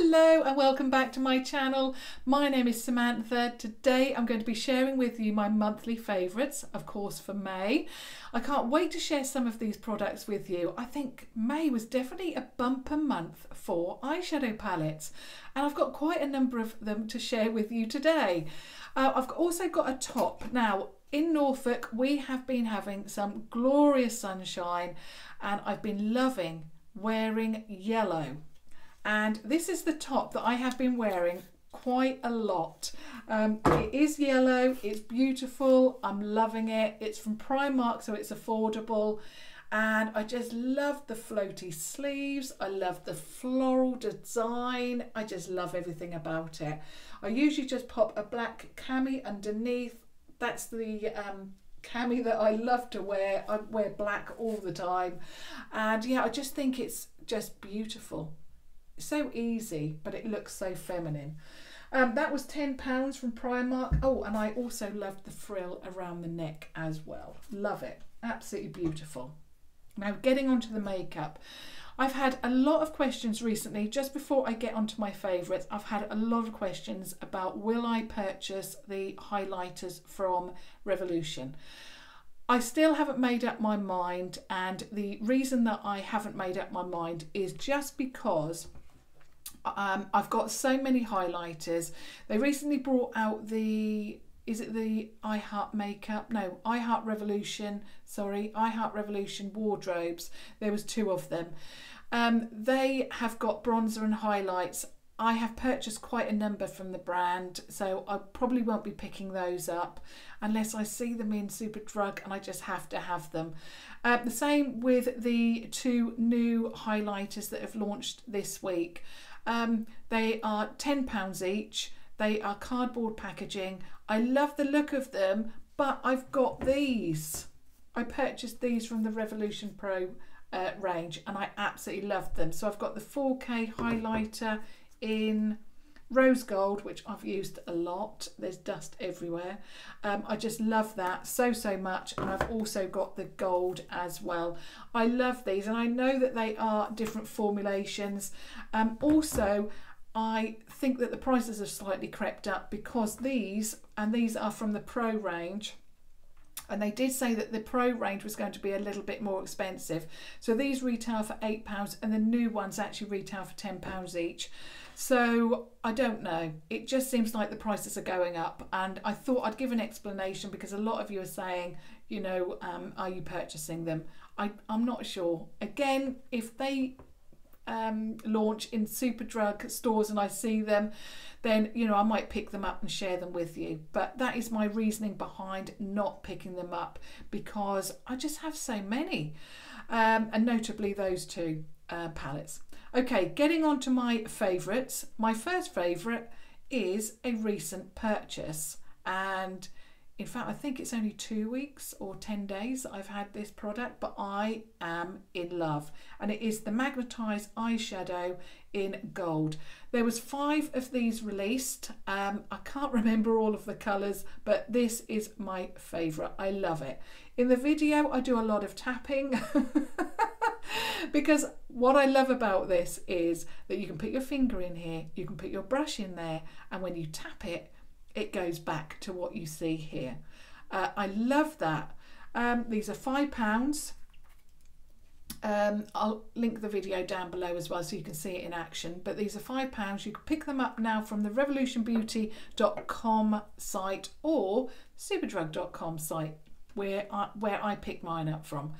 Hello and welcome back to my channel. My name is Samantha. Today I'm going to be sharing with you my monthly favourites, of course for May. I can't wait to share some of these products with you. I think May was definitely a bumper month for eyeshadow palettes, and I've got quite a number of them to share with you today. I've also got a top. Now in Norfolk we have been having some glorious sunshine and I've been loving wearing yellow. And this is the top that I have been wearing quite a lot. It is yellow, it's beautiful, I'm loving it. It's from Primark, so it's affordable. And I just love the floaty sleeves. I love the floral design. I just love everything about it. I usually just pop a black cami underneath. That's the cami that I love to wear. I wear black all the time. And yeah, I just think it's just beautiful. So easy, but it looks so feminine. That was £10 from Primark. Oh, and I also loved the frill around the neck as well. Love it. Absolutely beautiful. Now getting onto the makeup. I've had a lot of questions recently. Just before I get onto my favourites, I've had a lot of questions about will I purchase the highlighters from Revolution. I still haven't made up my mind, and the reason that I haven't made up my mind is just because I've got so many highlighters. They recently brought out the, is it the I Heart Makeup? No, I Heart Revolution, sorry, I Heart Revolution wardrobes. There was two of them. They have got bronzer and highlights. I have purchased quite a number from the brand, so I probably won't be picking those up unless I see them in Superdrug and I just have to have them. The same with the two new highlighters that have launched this week. They are £10 each. They are cardboard packaging. I love the look of them, but I've got these. I purchased these from the Revolution Pro range and I absolutely loved them. So I've got the 4K highlighter in rose gold, which I've used a lot. There's dust everywhere. I just love that so much, and I've also got the gold as well. I love these, and I know that they are different formulations. Also I think that the prices have slightly crept up because these are from the Pro range, and they did say that the Pro range was going to be a little bit more expensive. So these retail for £8 and the new ones actually retail for £10 each. So I don't know, it just seems like the prices are going up, and I thought I'd give an explanation because a lot of you are saying, you know, are you purchasing them? I'm not sure. Again, if they launch in Superdrug stores and I see them, then you know I might pick them up and share them with you. But that is my reasoning behind not picking them up, because I just have so many, and notably those two palettes. Okay, getting on to my favourites. My first favourite is a recent purchase, and in fact I think it's only 2 weeks or 10 days that I've had this product, but I am in love, and it is the Magnetize eyeshadow in gold. There was 5 of these released. I can't remember all of the colours, but this is my favourite. I love it. In the video I do a lot of tapping because what I love about this is that you can put your finger in here, you can put your brush in there, and when you tap it, it goes back to what you see here. I love that. These are £5. I'll link the video down below as well so you can see it in action, but these are £5. You can pick them up now from the revolutionbeauty.com site or superdrug.com site where I pick mine up from.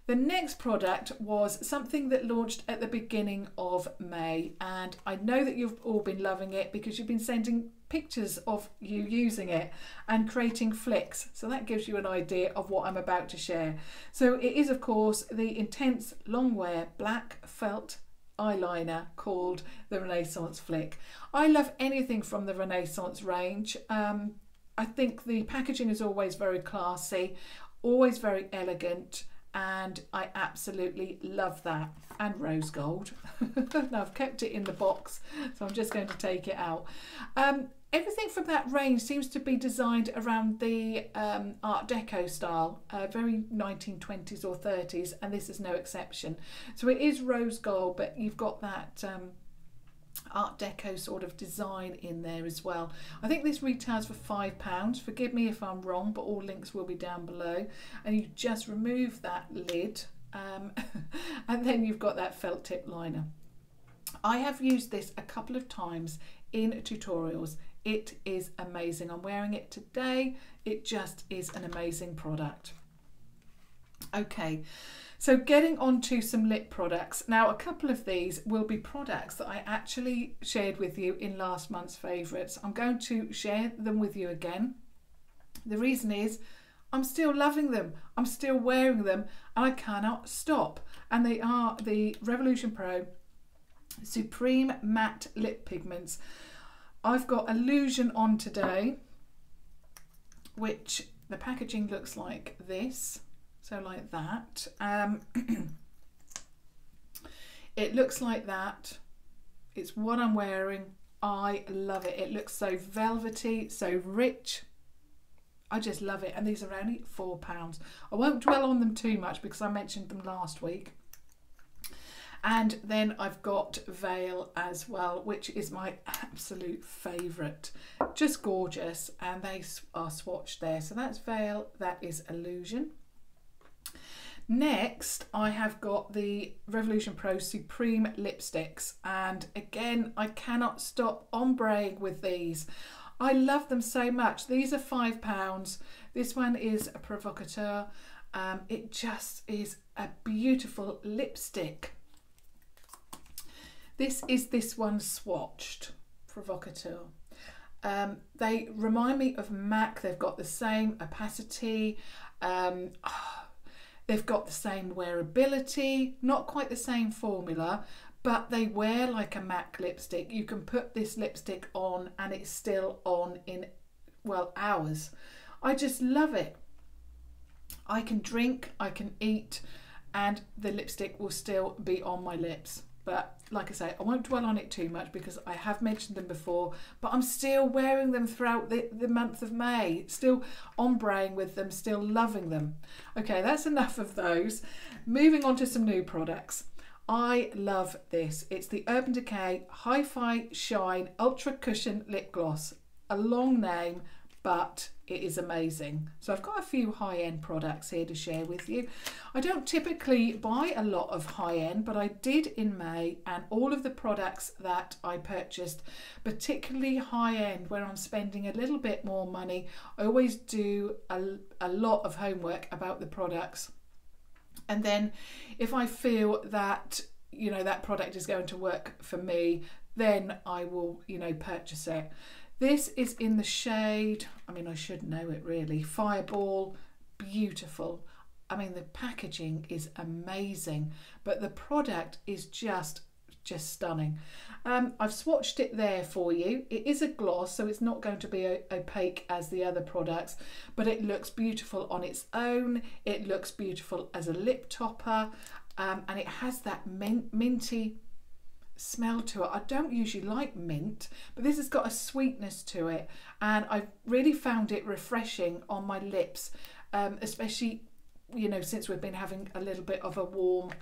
The next product was something that launched at the beginning of May, and I know that you've all been loving it because you've been sending pictures of you using it and creating flicks, so that gives you an idea of what I'm about to share. So it is of course the Intense Long Wear Black Felt eyeliner called the Renaissance Flick. I love anything from the Renaissance range. I think the packaging is always very classy, always very elegant, and I absolutely love that. And rose gold. Now I've kept it in the box, so I'm just going to take it out. Everything from that range seems to be designed around the Art Deco style, very 1920s or 30s, and this is no exception. So it is rose gold, but you've got that Art Deco sort of design in there as well. I think this retails for £5. Forgive me if I'm wrong, but all links will be down below. And you just remove that lid and then you've got that felt tip liner. I have used this a couple of times in tutorials. It is amazing. I'm wearing it today. It just is an amazing product. Okay, so getting on to some lip products. Now, a couple of these will be products that I actually shared with you in last month's favourites. I'm going to share them with you again. The reason is I'm still loving them. I'm still wearing them and I cannot stop. And they are the Revolution Pro Supreme Matte Lip Pigments. I've got Illusion on today, which the packaging looks like this. So like that. It looks like that. It's what I'm wearing. I love it. It looks so velvety, so rich. I just love it. And these are only £4. I won't dwell on them too much because I mentioned them last week. And then I've got Veil as well, which is my absolute favourite. Just gorgeous. And they are swatched there. So that's Veil. That is Illusion. Next, I have got the Revolution Pro Supreme Lipsticks. And again, I cannot stop ombreing with these. I love them so much. These are £5. This one is a Provocateur. It just is a beautiful lipstick. This is this one swatched, Provocateur. They remind me of MAC. They've got the same opacity. They've got the same wearability. Not quite the same formula, but they wear like a MAC lipstick. You can put this lipstick on and it's still on in, well, hours. I just love it. I can drink, I can eat, and the lipstick will still be on my lips. But like I say, I won't dwell on it too much because I have mentioned them before, but I'm still wearing them throughout the month of May, still ombreing with them, still loving them. Okay, that's enough of those. Moving on to some new products. I love this. It's the Urban Decay Hi-Fi Shine Ultra Cushion Lip Gloss. A long name, but it is amazing. So I've got a few high-end products here to share with you. I don't typically buy a lot of high-end, but I did in May, and all of the products that I purchased, particularly high-end, where I'm spending a little bit more money, I always do a lot of homework about the products. And then if I feel that, you know, that product is going to work for me, then I will, you know, purchase it. This is in the shade, I mean, I should know it really, Fireball. Beautiful. I mean, the packaging is amazing, but the product is just stunning. I've swatched it there for you. It is a gloss, so it's not going to be opaque as the other products, but it looks beautiful on its own. It looks beautiful as a lip topper, and it has that minty smell to it. I don't usually like mint, but this has got a sweetness to it, and I really found it refreshing on my lips, especially, you know, since we've been having a little bit of a warm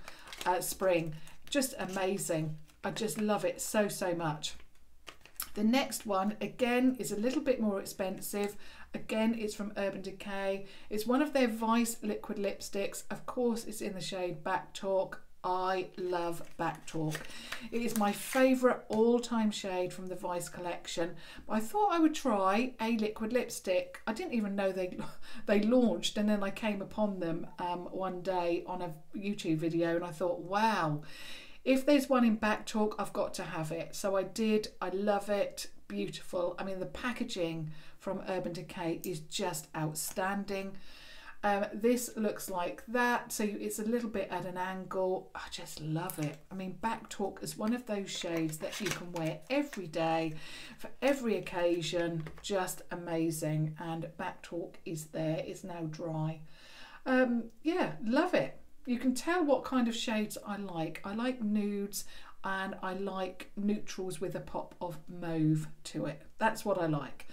spring. Just amazing. I just love it so much. The next one again is a little bit more expensive. Again, it's from Urban Decay. It's one of their Vice liquid lipsticks. Of course, it's in the shade Backtalk. I love Backtalk. It is my favourite all-time shade from the Vice collection. I thought I would try a liquid lipstick. I didn't even know they launched, and then I came upon them one day on a YouTube video, and I thought, wow, if there's one in Backtalk, I've got to have it. So I did. I love it. Beautiful. I mean, the packaging from Urban Decay is just outstanding. This looks like that, so it's a little bit at an angle. I just love it. I mean, Backtalk is one of those shades that you can wear every day for every occasion. Just amazing. And Backtalk is there. It's now dry. Yeah, love it. You can tell what kind of shades I like. I like nudes, and I like neutrals with a pop of mauve to it. That's what I like.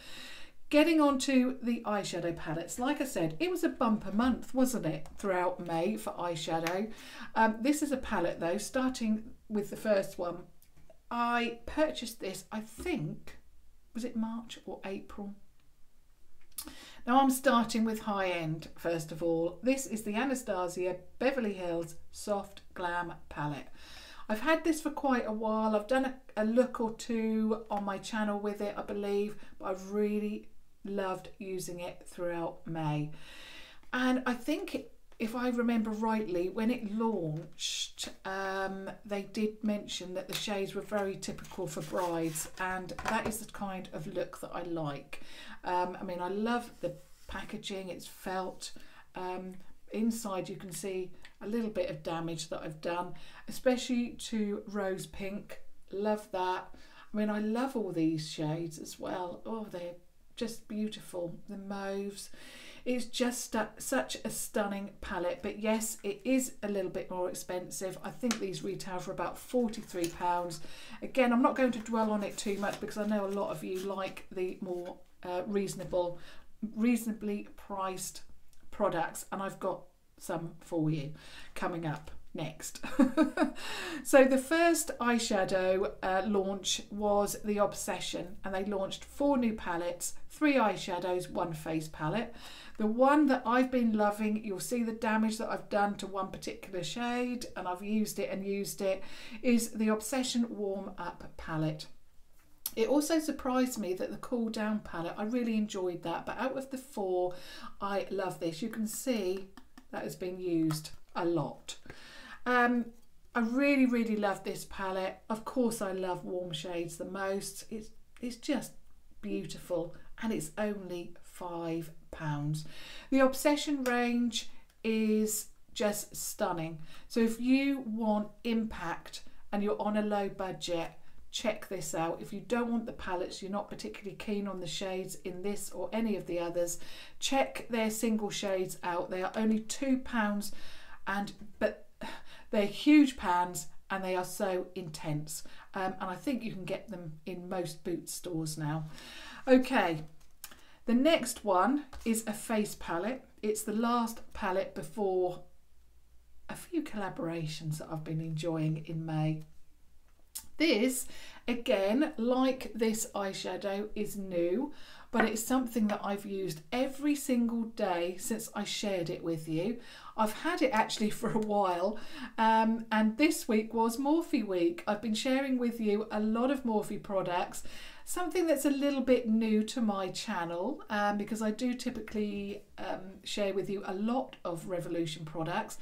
Getting on to the eyeshadow palettes. Like I said, it was a bumper month, wasn't it, throughout May for eyeshadow. This is a palette though, starting with the first one. I purchased this, I think, was it March or April? Now I'm starting with high end first of all. This is the Anastasia Beverly Hills Soft Glam palette. I've had this for quite a while. I've done a look or two on my channel with it, I believe, but I've really loved using it throughout May. And I think if I remember rightly, when it launched, they did mention that the shades were very typical for brides, and that is the kind of look that I like. I mean, I love the packaging, it's felt. Inside you can see a little bit of damage that I've done, especially to rose pink. Love that. I mean, I love all these shades as well. Oh, they're just beautiful. The mauves. It's just such a stunning palette, but yes, it is a little bit more expensive. I think these retail for about £43. Again, I'm not going to dwell on it too much because I know a lot of you like the more reasonably priced products, and I've got some for you coming up next. So the first eyeshadow launch was the Obsession, and they launched 4 new palettes, 3 eyeshadows, 1 face palette. The one that I've been loving, you'll see the damage that I've done to one particular shade, and I've used it and used it, is the Obsession Warm Up palette. It also surprised me that the Cool Down palette, I really enjoyed that, but out of the 4, I love this. You can see that has been used a lot. I really, really love this palette. Of course, I love warm shades the most. It's just beautiful, and it's only £5. The Obsession range is just stunning. So if you want impact and you're on a low budget, check this out. If you don't want the palettes, you're not particularly keen on the shades in this or any of the others, check their single shades out. They are only £2, but they're huge pans and they are so intense. And I think you can get them in most Boots stores now. Okay, the next one is a face palette. It's the last palette before a few collaborations that I've been enjoying in May. This, again, like this eyeshadow, is new, but it's something that I've used every single day since I shared it with you. I've had it actually for a while, and this week was Morphe week. I've been sharing with you a lot of Morphe products, something that's a little bit new to my channel, because I do typically share with you a lot of Revolution products,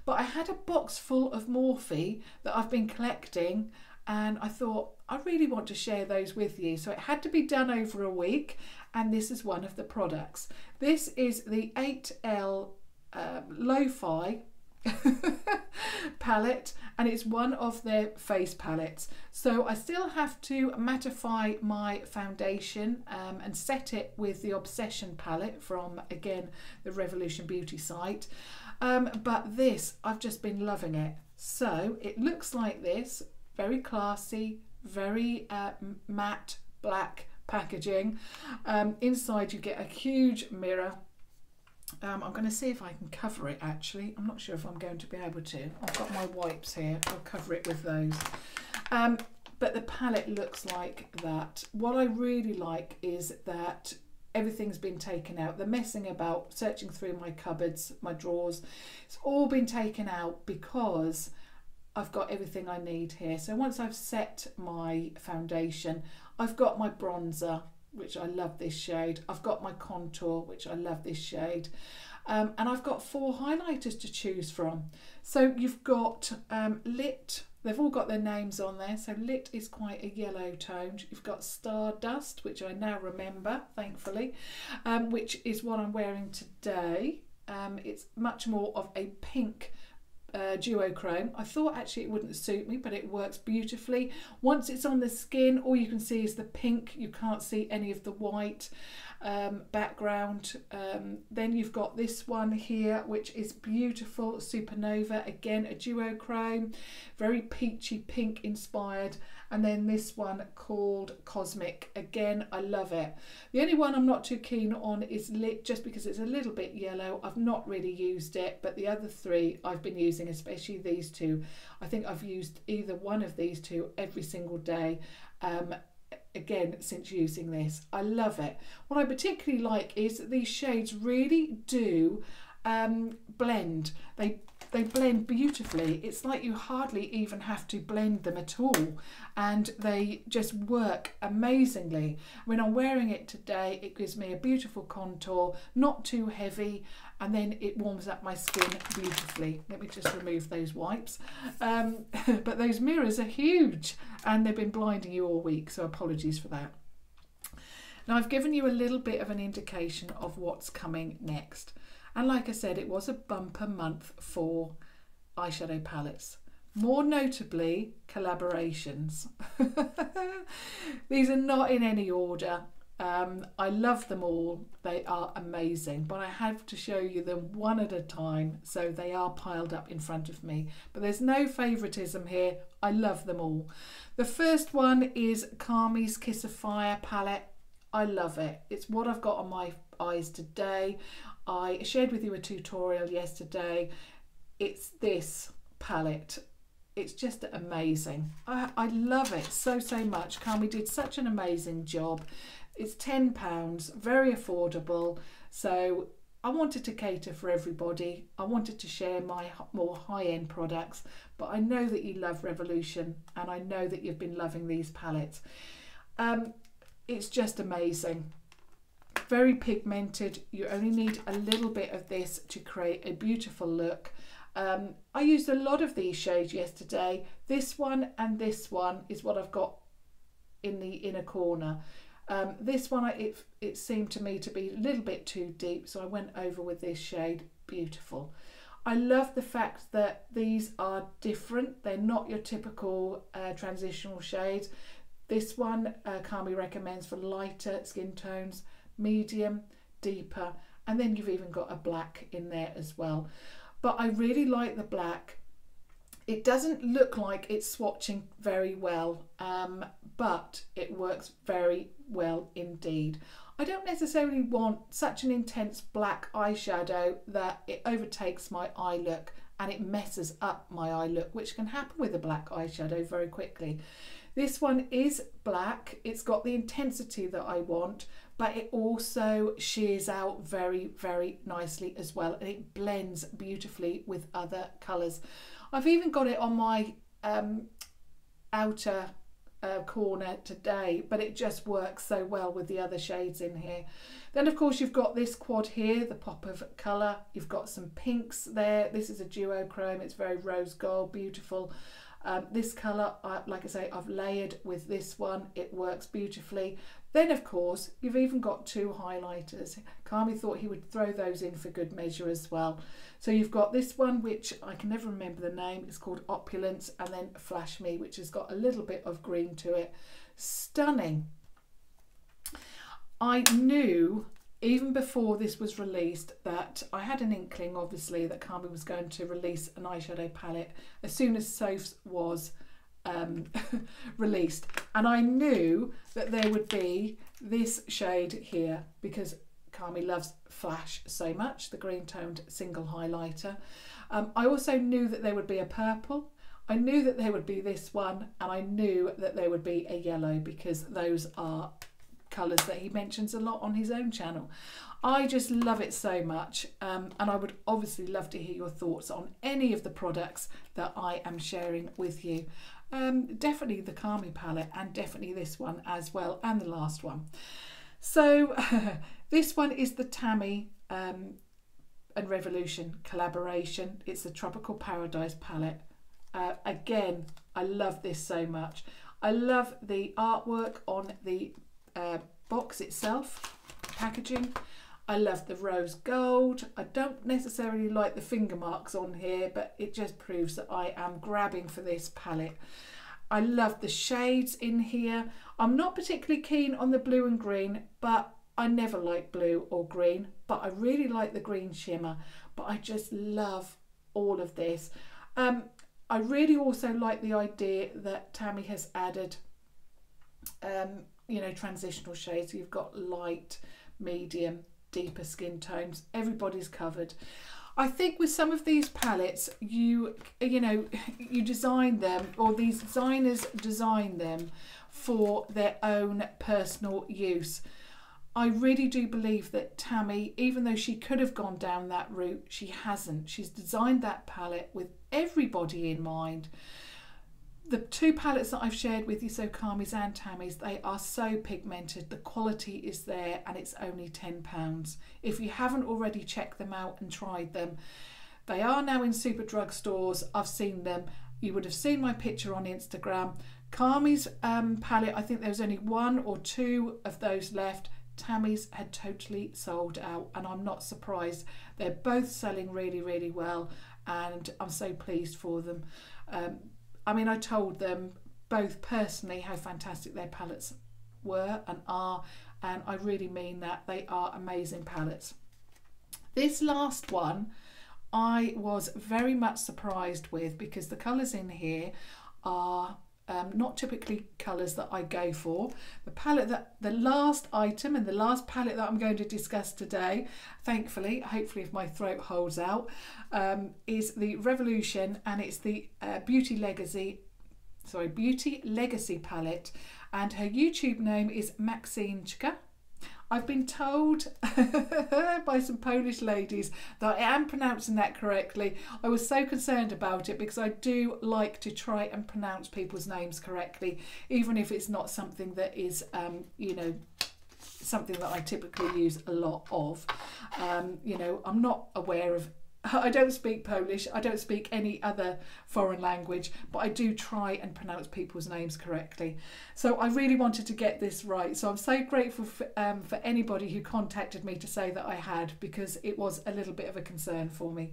but I had a box full of Morphe that I've been collecting, and I thought I really want to share those with you. So it had to be done over a week, and this is one of the products. This is the 8L Lo-Fi palette, and it's one of their face palettes. So I still have to mattify my foundation and set it with the Obsession palette from, again, the Revolution Beauty site. But this, I've just been loving it. So it looks like this. Very classy, very matte black packaging. Inside you get a huge mirror. I'm going to see if I can cover it actually. I'm not sure if I'm going to be able to. I've got my wipes here. I'll cover it with those. But the palette looks like that. What I really like is that everything's been taken out. The messing about, searching through my cupboards, my drawers, it's all been taken out because I've got everything I need here. So once I've set my foundation, I've got my bronzer, which I love this shade. I've got my contour, which I love this shade. And I've got 4 highlighters to choose from. So you've got Lit. They've all got their names on there. So Lit is quite a yellow tone. You've got Stardust, which I now remember, thankfully, which is what I'm wearing today. It's much more of a pink duochrome. I thought actually it wouldn't suit me, but it works beautifully. Once it's on the skin, all you can see is the pink. You can't see any of the white background. Then you've got this one here, which is beautiful, Supernova, again a duochrome, very peachy pink inspired. and then this one called Cosmic. Again, I love it. The only one I'm not too keen on is Lit, just because it's a little bit yellow. I've not really used it, but the other three I've been using, especially these two. I think I've used either one of these two every single day. Again, since using this, I love it. What I particularly like is that these shades really do blend. They blend beautifully. It's like you hardly even have to blend them at all, and they just work amazingly. When I'm wearing it today, it gives me a beautiful contour, not too heavy, and then it warms up my skin beautifully. Let me just remove those wipes. But those mirrors are huge, and they've been blinding you all week, so apologies for that. Now I've given you a little bit of an indication of what's coming next. And like I said, it was a bumper month for eyeshadow palettes. More notably, collaborations. These are not in any order. I love them all. They are amazing, but I have to show you them one at a time, so they are piled up in front of me. But there's no favoritism here. I love them all. The first one is Carmi's Kiss of Fire palette. I love it. It's what I've got on my eyes today. I shared with you a tutorial yesterday. It's this palette. It's just amazing. I love it so much. Carmi did such an amazing job. It's £10, very affordable. So I wanted to cater for everybody. I wanted to share my more high-end products, but I know that you love Revolution, and I know that you've been loving these palettes. It's just amazing. Very pigmented. You only need a little bit of this to create a beautiful look. I used a lot of these shades yesterday. This one and this one is what I've got in the inner corner. This one, it seemed to me to be a little bit too deep, so I went over with this shade. Beautiful. I love the fact that these are different. They're not your typical transitional shades. This one Carmi recommends for lighter skin tones, medium, deeper, and then you've even got a black in there as well. But I really like the black. It doesn't look like it's swatching very well, but it works very well indeed. I don't necessarily want such an intense black eyeshadow that it overtakes my eye look and it messes up my eye look, which can happen with a black eyeshadow very quickly. This one is black. It's got the intensity that I want, but it also shears out very nicely as well, and it blends beautifully with other colours. I've even got it on my outer corner today, but it just works so well with the other shades in here. Then of course you've got this quad here, the pop of colour. You've got some pinks there. This is a duochrome. It's very rose gold, beautiful. This colour, like I say, I've layered with this one. It works beautifully. Then of course you've even got two highlighters. Carmi thought he would throw those in for good measure as well. So you've got this one, which I can never remember the name. It's called Opulence, and then Flash Me, which has got a little bit of green to it. Stunning. I knew even before this was released that I had an inkling, obviously, that Carmi was going to release an eyeshadow palette as soon as Soph's was released, and I knew that there would be this shade here because Carmi loves Flash so much, the green toned single highlighter. I also knew that there would be a purple. I knew that there would be this one, and I knew that there would be a yellow because those are colours that he mentions a lot on his own channel. I just love it so much, and I would obviously love to hear your thoughts on any of the products that I am sharing with you. Definitely the Carmi palette, and definitely this one as well, and the last one. So this one is the Tammi and Revolution collaboration. It's the Tropical Paradise palette. Again, I love this so much. I love the artwork on the box itself, packaging. I love the rose gold. I don't necessarily like the finger marks on here, but it just proves that I am grabbing for this palette. I love the shades in here. I'm not particularly keen on the blue and green, but I never like blue or green, but I really like the green shimmer. But I just love all of this. I really also like the idea that Tammi has added, you know, transitional shades. You've got light, medium, deeper skin tones. Everybody's covered. I think with some of these palettes, you know, you design them, or these designers design them for their own personal use. I really do believe that Tammi, even though she could have gone down that route, she hasn't. She's designed that palette with everybody in mind. The two palettes that I've shared with you, so Carmi's and Tammi's, they are so pigmented. The quality is there and it's only £10. If you haven't already checked them out and tried them, they are now in Superdrug stores. I've seen them. You would have seen my picture on Instagram. Carmi's palette, I think there was only 1 or 2 of those left. Tammi's had totally sold out, and I'm not surprised. They're both selling really, really well, and I'm so pleased for them. I mean, I told them both personally how fantastic their palettes were and are, and I really mean that. They are amazing palettes. This last one I was very much surprised with, because the colours in here are not typically colours that I go for. The palette that, the last item and the last palette that I'm going to discuss today, thankfully, hopefully if my throat holds out, is the Revolution, and it's the Beauty Legacy palette, and her YouTube name is Maxineczka. I've been told by some Polish ladies that I am pronouncing that correctly. I was so concerned about it because I do like to try and pronounce people's names correctly, even if it's not something that is, you know, something that I typically use a lot of. You know, I'm not aware of, I don't speak Polish, I don't speak any other foreign language, but I do try and pronounce people's names correctly. So I really wanted to get this right. So I'm so grateful for anybody who contacted me to say that I had, because it was a little bit of a concern for me.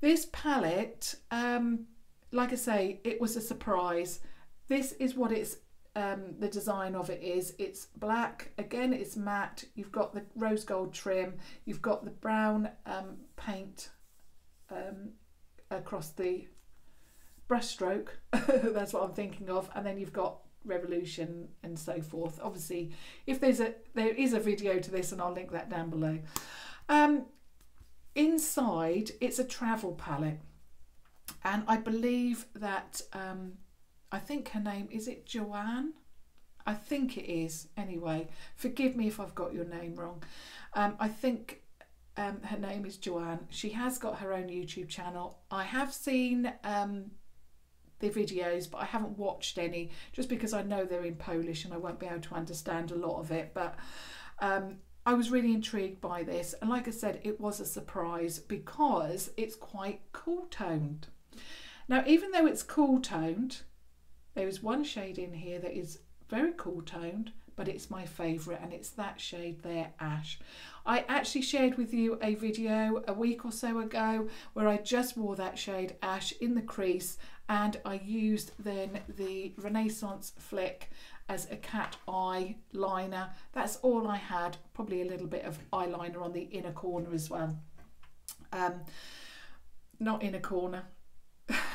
This palette, like I say, it was a surprise. This is what it's, the design of it is. It's black, again it's matte, you've got the rose gold trim, you've got the brown paint across the brushstroke, that's what I'm thinking of, and then you've got Revolution and so forth. Obviously, if there is a video to this, and I'll link that down below. Inside, it's a travel palette, and I believe that I think her name, is it Joanne? I think it is. Anyway, forgive me if I've got your name wrong. I think her name is Joanne. She has got her own YouTube channel. I have seen the videos, but I haven't watched any, just because I know they're in Polish and I won't be able to understand a lot of it. But I was really intrigued by this, and like I said, it was a surprise because it's quite cool toned. Now, even though it's cool toned, there is one shade in here that is very cool toned, but it's my favourite, and it's that shade there, Ash. I actually shared with you a video a week or so ago where I just wore that shade Ash in the crease, and I used then the Renaissance Flick as a cat eye liner. That's all I had, probably a little bit of eyeliner on the inner corner as well. Not inner corner,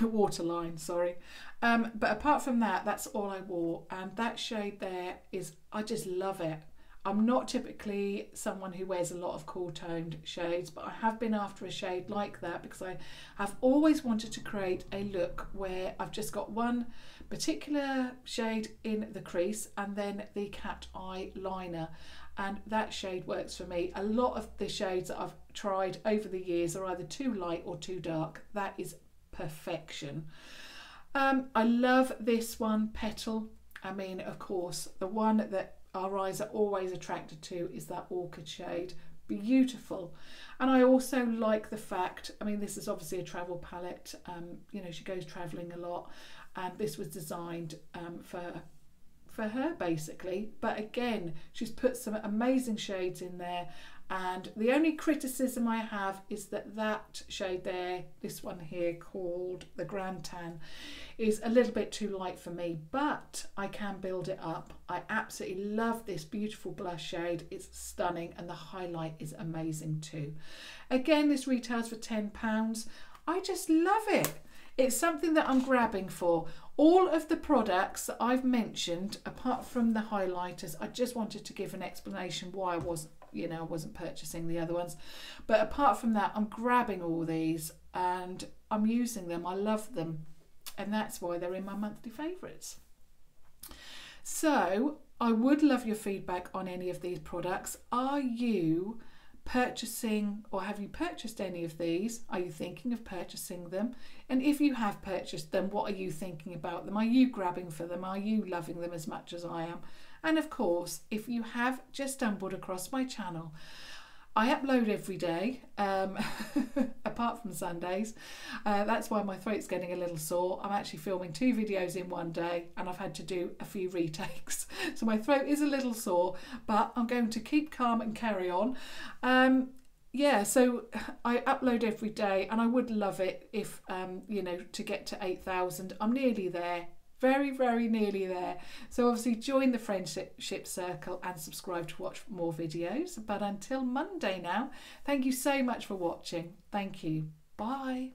waterline, sorry. But apart from that, that's all I wore, and that shade there is, I just love it. I'm not typically someone who wears a lot of cool toned shades, but I have been after a shade like that because I have always wanted to create a look where I've just got one particular shade in the crease and then the cat eye liner, and that shade works for me. A lot of the shades that I've tried over the years are either too light or too dark. That is perfection. I love this one, Petal. I mean, of course, the one that our eyes are always attracted to is that orchid shade. Beautiful. And I also like the fact, I mean, this is obviously a travel palette, you know, she goes traveling a lot, and this was designed for her basically. But again, she's put some amazing shades in there, and the only criticism I have is that that shade there, this one here called the Grand Tan, is a little bit too light for me, but I can build it up. I absolutely love this beautiful blush shade. It's stunning, and the highlight is amazing too. Again, this retails for £10. I just love it. It's something that I'm grabbing for. All of the products that I've mentioned, apart from the highlighters, I just wanted to give an explanation why I wasn't purchasing the other ones. But apart from that, I'm grabbing all these and I'm using them. I love them. And that's why they're in my monthly favourites. So I would love your feedback on any of these products. Are you purchasing, or have you purchased any of these? Are you thinking of purchasing them? And if you have purchased them, what are you thinking about them? Are you grabbing for them? Are you loving them as much as I am? And of course, if you have just stumbled across my channel, I upload every day, apart from Sundays. That's why my throat's getting a little sore. I'm actually filming 2 videos in one day and I've had to do a few retakes. So my throat is a little sore, but I'm going to keep calm and carry on. Yeah, so I upload every day and I would love it if, to get to 8,000. I'm nearly there. Very, very nearly there. So obviously join the friendship circle and subscribe to watch more videos. But until Monday now, thank you so much for watching. Thank you. Bye.